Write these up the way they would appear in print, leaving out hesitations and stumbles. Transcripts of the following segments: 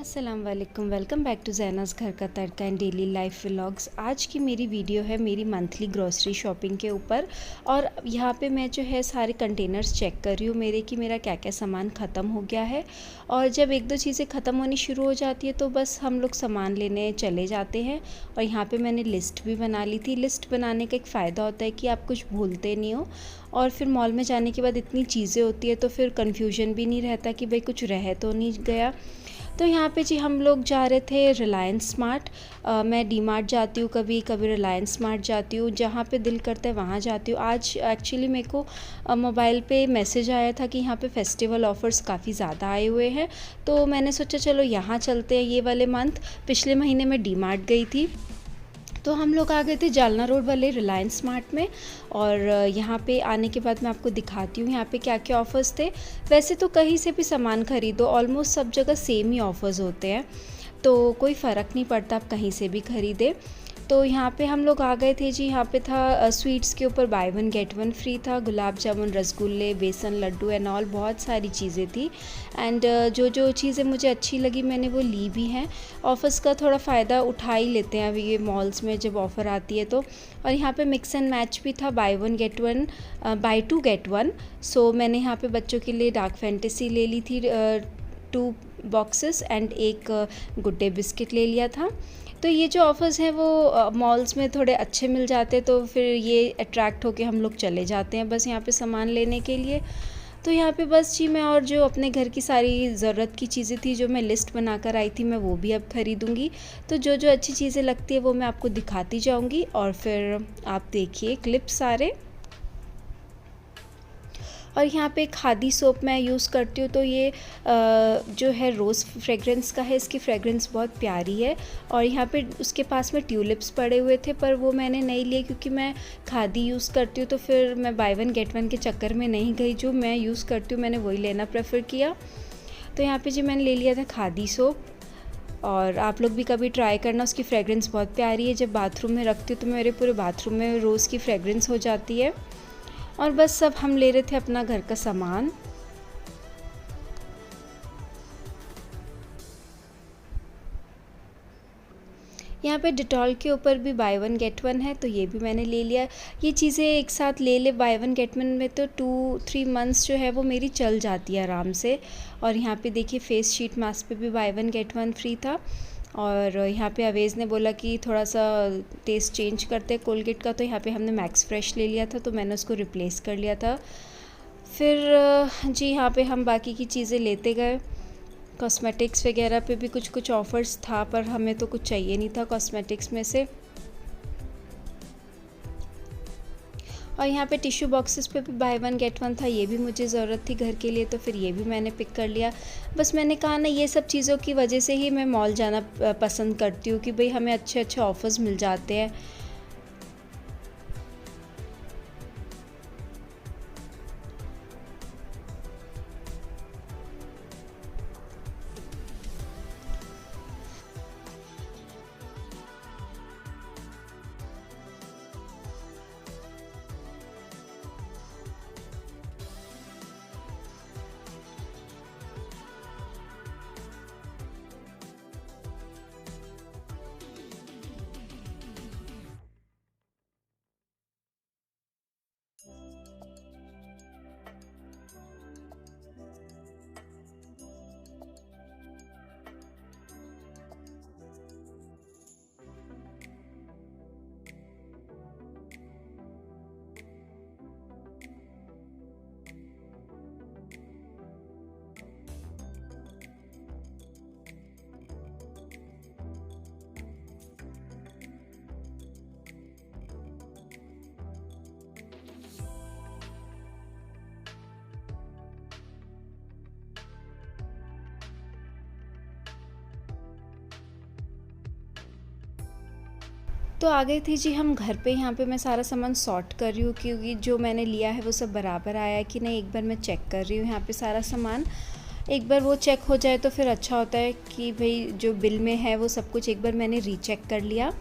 अस्सलाम वालेकुम, welcome back to ज़ैनस घर का तड़का एंड डेली लाइफ व्लॉग्स। आज की मेरी वीडियो है मेरी मंथली ग्रॉसरी शॉपिंग के ऊपर। और यहाँ पे मैं जो है सारे कंटेनर्स चेक कर रही हूँ कि मेरा क्या क्या सामान ख़त्म हो गया है। और जब एक दो चीज़ें ख़त्म होनी शुरू हो जाती है तो बस हम लोग सामान लेने चले जाते हैं। और यहाँ पर मैंने लिस्ट भी बना ली थी। लिस्ट बनाने का एक फ़ायदा होता है कि आप कुछ भूलते नहीं हो, और फिर मॉल में जाने के बाद इतनी चीज़ें होती है तो फिर कन्फ्यूजन भी नहीं रहता कि भाई कुछ रह तो नहीं गया। तो यहाँ पे जी हम लोग जा रहे थे रिलायंस स्मार्ट। मैं डी मार्ट जाती हूँ, कभी कभी रिलायंस स्मार्ट जाती हूँ, जहाँ पे दिल करता है वहाँ जाती हूँ। आज एक्चुअली मेरे को मोबाइल पे मैसेज आया था कि यहाँ पे फेस्टिवल ऑफ़र्स काफ़ी ज़्यादा आए हुए हैं, तो मैंने सोचा चलो यहाँ चलते हैं ये वाले मंथ। पिछले महीने मैं डी मार्ट गई थी, तो हम लोग आ गए थे जालना रोड वाले रिलायंस स्मार्ट में। और यहाँ पे आने के बाद मैं आपको दिखाती हूँ यहाँ पे क्या क्या ऑफ़र्स थे। वैसे तो कहीं से भी सामान ख़रीदो ऑलमोस्ट सब जगह सेम ही ऑफ़र्स होते हैं, तो कोई फ़र्क नहीं पड़ता आप कहीं से भी ख़रीदें। तो यहाँ पे हम लोग आ गए थे जी। यहाँ पे था स्वीट्स के ऊपर bye one get one free था। गुलाब जामुन, रसगुल्ले, बेसन लड्डू एंड ऑल, बहुत सारी चीज़ें थी। एंड जो जो चीज़ें मुझे अच्छी लगी मैंने वो ली भी हैं। ऑफ़र्स का थोड़ा फ़ायदा उठा ही लेते हैं अभी ये मॉल्स में जब ऑफ़र आती है तो। और यहाँ पे मिक्स एंड मैच भी था, buy one get one, buy two get one. So मैंने यहाँ पे बच्चों के लिए डार्क फैंटेसी ले ली थी 2 बॉक्सेस एंड एक गुड डे बिस्किट ले लिया था। तो ये जो ऑफ़र्स हैं वो मॉल्स में थोड़े अच्छे मिल जाते, तो फिर ये अट्रैक्ट होके हम लोग चले जाते हैं बस यहाँ पे सामान लेने के लिए। तो यहाँ पे बस जी मैं और जो अपने घर की सारी ज़रूरत की चीज़ें थी जो मैं लिस्ट बनाकर आई थी मैं वो भी अब ख़रीदूँगी। तो जो जो अच्छी चीज़ें लगती है वो मैं आपको दिखाती जाऊँगी, और फिर आप देखिए क्लिप सारे। और यहाँ पे खादी सोप मैं यूज़ करती हूँ, तो ये जो है रोज़ फ्रेगरेंस का है। इसकी फ्रेगरेंस बहुत प्यारी है। और यहाँ पे उसके पास में ट्यूलिप्स पड़े हुए थे, पर वो मैंने नहीं लिए क्योंकि मैं खादी यूज़ करती हूँ, तो फिर मैं बाय वन गेट वन के चक्कर में नहीं गई। जो मैं यूज़ करती हूँ मैंने वही लेना प्रेफर किया। तो यहाँ पे जी मैंने ले लिया था खादी सोप, और आप लोग भी कभी ट्राई करना। उसकी फ्रेगरेंस बहुत प्यारी है। जब बाथरूम में रखती हूँ तो मेरे पूरे बाथरूम में रोज़ की फ्रेगरेंस हो जाती है। और बस सब हम ले रहे थे अपना घर का सामान। यहाँ पे डिटॉल के ऊपर भी बाय वन गेट वन है, तो ये भी मैंने ले लिया। ये चीज़ें एक साथ ले ले बाय वन गेट वन में तो 2-3 मंथ्स जो है वो मेरी चल जाती है आराम से। और यहाँ पे देखिए फेस शीट मास्क पे भी bye one get one free था। और यहाँ पे अवेज़ ने बोला कि थोड़ा सा टेस्ट चेंज करते हैं कोलगेट का, तो यहाँ पे हमने मैक्स फ्रेश ले लिया था, तो मैंने उसको रिप्लेस कर लिया था। फिर जी यहाँ पे हम बाकी की चीज़ें लेते गए। कॉस्मेटिक्स वगैरह पे भी कुछ कुछ ऑफ़र्स था, पर हमें तो कुछ चाहिए नहीं था कॉस्मेटिक्स में से। और यहाँ पे टिश्यू बॉक्सेस पे भी बाय वन गेट वन था, ये भी मुझे ज़रूरत थी घर के लिए, तो फिर ये भी मैंने पिक कर लिया। बस मैंने कहा ना ये सब चीज़ों की वजह से ही मैं मॉल जाना पसंद करती हूँ कि भाई हमें अच्छे अच्छे ऑफ़र्स मिल जाते हैं। तो आ गए थे जी हम घर पे। यहाँ पे मैं सारा सामान सॉर्ट कर रही हूँ क्योंकि जो मैंने लिया है वो सब बराबर आया है कि नहीं, एक बार मैं चेक कर रही हूँ यहाँ पे सारा सामान। एक बार वो चेक हो जाए तो फिर अच्छा होता है कि भाई जो बिल में है वो सब कुछ एक बार मैंने रीचेक कर लिया।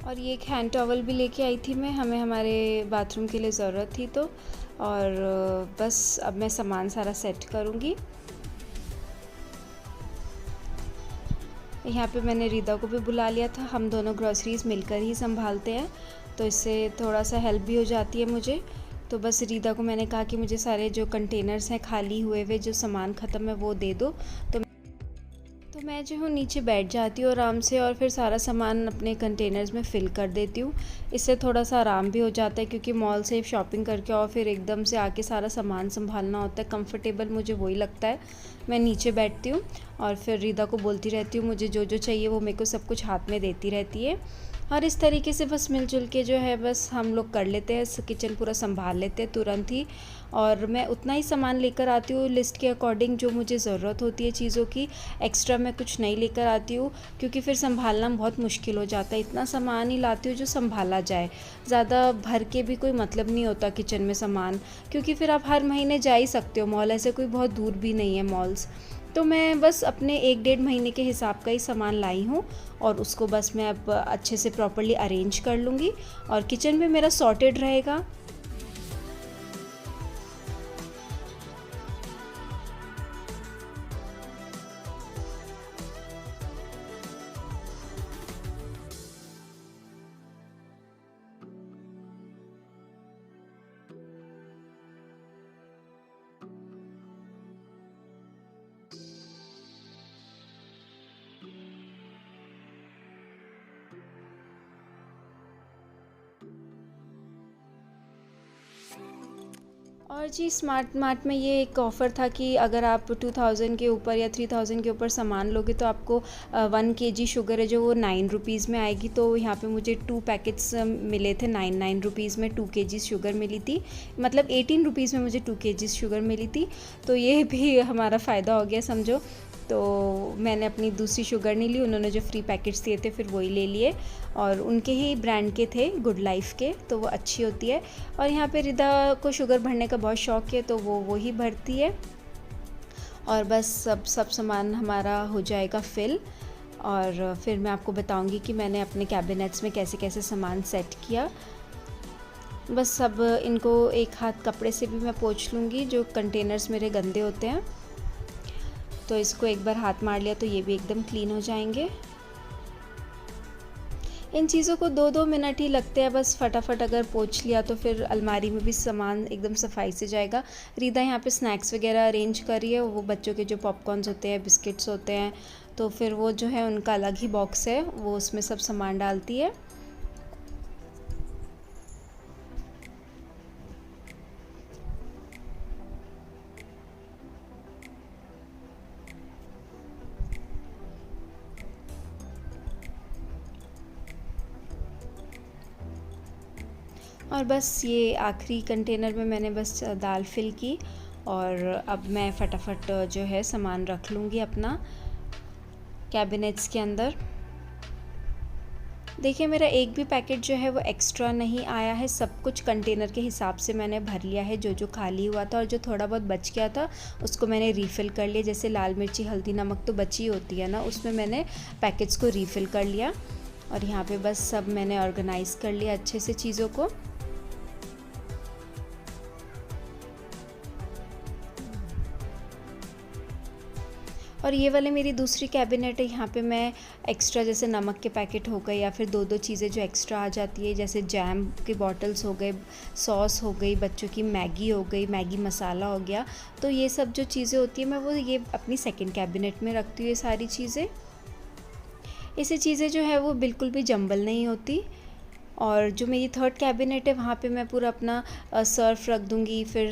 और ये एक हैंड टॉवल भी लेके आई थी मैं, हमें हमारे बाथरूम के लिए ज़रूरत थी। तो और बस अब मैं सामान सारा सेट करूँगी। यहाँ पे मैंने रिदा को भी बुला लिया था, हम दोनों ग्रॉसरीज़ मिलकर ही संभालते हैं, तो इससे थोड़ा सा हेल्प भी हो जाती है मुझे। तो बस रिदा को मैंने कहा कि मुझे सारे जो कंटेनर्स हैं खाली हुए हुए, जो सामान ख़त्म है वो दे दो। तो मैं जो हूँ नीचे बैठ जाती हूँ आराम से और फिर सारा सामान अपने कंटेनर्स में फ़िल कर देती हूँ। इससे थोड़ा सा आराम भी हो जाता है, क्योंकि मॉल से शॉपिंग करके और फिर एकदम से आके सारा सामान संभालना होता है। कंफर्टेबल मुझे वही लगता है। मैं नीचे बैठती हूँ और फिर रिदा को बोलती रहती हूँ, मुझे जो जो चाहिए वो मेरे को सब कुछ हाथ में देती रहती है। और इस तरीके से बस मिलजुल के जो है बस हम लोग कर लेते हैं, किचन पूरा संभाल लेते हैं तुरंत ही। और मैं उतना ही सामान लेकर आती हूँ लिस्ट के अकॉर्डिंग जो मुझे ज़रूरत होती है चीज़ों की। एक्स्ट्रा मैं कुछ नहीं लेकर आती हूँ, क्योंकि फिर संभालना बहुत मुश्किल हो जाता है। इतना सामान ही लाती हूँ जो संभाला जाए, ज़्यादा भर के भी कोई मतलब नहीं होता किचन में सामान, क्योंकि फिर आप हर महीने जा ही सकते हो मॉल, ऐसे कोई बहुत दूर भी नहीं है मॉल्स। तो मैं बस अपने 1-1.5 महीने के हिसाब का ही सामान लाई हूँ और उसको बस मैं अब अच्छे से प्रॉपर्ली अरेंज कर लूँगी और किचन भी मेरा सॉर्टेड रहेगा। और जी स्मार्ट मार्ट में ये एक ऑफ़र था कि अगर आप 2000 के ऊपर या 3000 के ऊपर सामान लोगे तो आपको 1 केजी शुगर है जो वो 9 रुपीज़ में आएगी। तो यहाँ पे मुझे 2 पैकेट्स मिले थे 9 रुपीज़ में, 2 केजी शुगर मिली थी, मतलब 18 रुपीज़ में मुझे 2 केजी शुगर मिली थी। तो ये भी हमारा फ़ायदा हो गया समझो। तो मैंने अपनी दूसरी शुगर नहीं ली, उन्होंने जो फ्री पैकेट्स दिए थे फिर वही ले लिए, और उनके ही ब्रांड के थे, गुड लाइफ के, तो वो अच्छी होती है। और यहाँ पे रिदा को शुगर भरने का बहुत शौक़ है, तो वो ही भरती है। और बस सब सामान हमारा हो जाएगा फिल, और फिर मैं आपको बताऊंगी कि मैंने अपने कैबिनेट्स में कैसे कैसे सामान सेट किया। बस सब इनको एक हाथ कपड़े से भी मैं पोंछ लूँगी, जो कंटेनर्स मेरे गंदे होते हैं। तो इसको एक बार हाथ मार लिया तो ये भी एकदम क्लीन हो जाएंगे। इन चीज़ों को 2-2 मिनट ही लगते हैं, बस फटाफट अगर पोंछ लिया तो फिर अलमारी में भी सामान एकदम सफाई से जाएगा। रीदा यहाँ पे स्नैक्स वगैरह अरेंज कर रही है, वो बच्चों के जो पॉपकॉर्न्स होते हैं, बिस्किट्स होते हैं, तो फिर वो जो है उनका अलग ही बॉक्स है, वो उसमें सब सामान डालती है। और बस ये आखिरी कंटेनर में मैंने बस दाल फिल की, और अब मैं फटाफट जो है सामान रख लूँगी अपना कैबिनेट्स के अंदर। देखिए मेरा एक भी पैकेट जो है वो एक्स्ट्रा नहीं आया है, सब कुछ कंटेनर के हिसाब से मैंने भर लिया है। जो जो खाली हुआ था और जो थोड़ा बहुत बच गया था उसको मैंने रीफ़िल कर लिया। जैसे लाल मिर्ची, हल्दी, नमक तो बची होती है ना, उसमें मैंने पैकेट्स को रीफ़िल कर लिया। और यहाँ पे बस सब मैंने ऑर्गेनाइज़ कर लिया अच्छे से चीज़ों को। और ये वाले मेरी दूसरी कैबिनेट है, यहाँ पे मैं एक्स्ट्रा जैसे नमक के पैकेट हो गए या फिर 2-2 चीज़ें जो एक्स्ट्रा आ जाती है, जैसे जैम की बॉटल्स हो गए, सॉस हो गई, बच्चों की मैगी हो गई, मैगी मसाला हो गया, तो ये सब जो चीज़ें होती है मैं वो ये अपनी सेकंड कैबिनेट में रखती हूँ ये सारी चीज़ें। ऐसी चीज़ें जो है वो बिल्कुल भी जंबल नहीं होती। और जो मेरी थर्ड कैबिनेट है वहाँ पे मैं पूरा अपना सर्फ़ रख दूँगी, फिर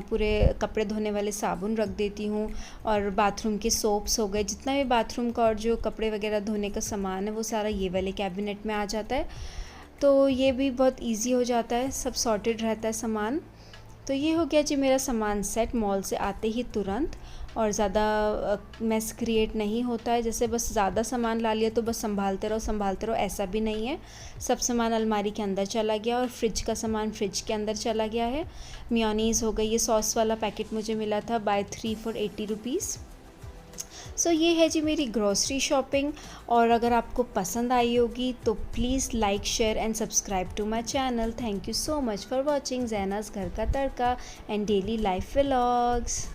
पूरे कपड़े धोने वाले साबुन रख देती हूँ, और बाथरूम के सोप्स हो गए, जितना भी बाथरूम का और जो कपड़े वगैरह धोने का सामान है वो सारा ये वाले कैबिनेट में आ जाता है। तो ये भी बहुत ईज़ी हो जाता है, सब सॉर्टेड रहता है सामान। तो ये हो गया जी मेरा सामान सेट मॉल से आते ही तुरंत, और ज़्यादा मेस क्रिएट नहीं होता है। जैसे बस ज़्यादा सामान ला लिया तो बस संभालते रहो, ऐसा भी नहीं है। सब सामान अलमारी के अंदर चला गया, और फ्रिज का सामान फ्रिज के अंदर चला गया है। मेयोनीज़ हो गई, ये सॉस वाला पैकेट मुझे मिला था बाय 3 for 80 रुपीज़। सो ये है जी मेरी ग्रॉसरी शॉपिंग। और अगर आपको पसंद आई होगी तो please like share and subscribe to my channel. Thank you so much for watching Zainaz घर का तड़का एंड डेली लाइफ व्लॉग्स।